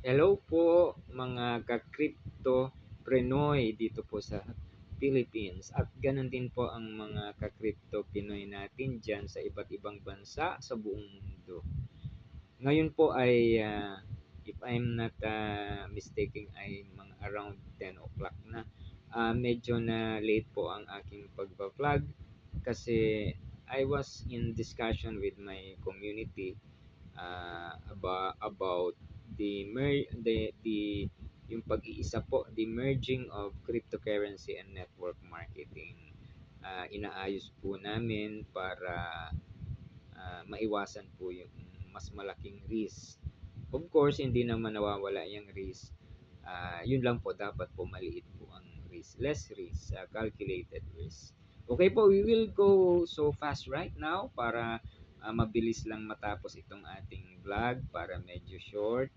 Hello po mga ka-crypto-prenoy dito po sa Philippines at ganun din po ang mga ka-crypto-pinoy natin dyan sa iba't ibang bansa sa buong mundo. Ngayon po ay if I'm not mistaken ay mga around 10 o'clock na. Medyo na late po ang aking pagpa-vlog kasi I was in discussion with my community about the yung pag-iisa po, the merging of cryptocurrency and network marketing. Inaayos po namin para maiwasan po yung mas malaking risk. Of course, hindi naman nawawala yung risk. Yun lang po, dapat po maliit po ang risk. Less risk, calculated risk. Okay po, we will go so fast right now para mabilis lang matapos itong ating vlog para medyo short.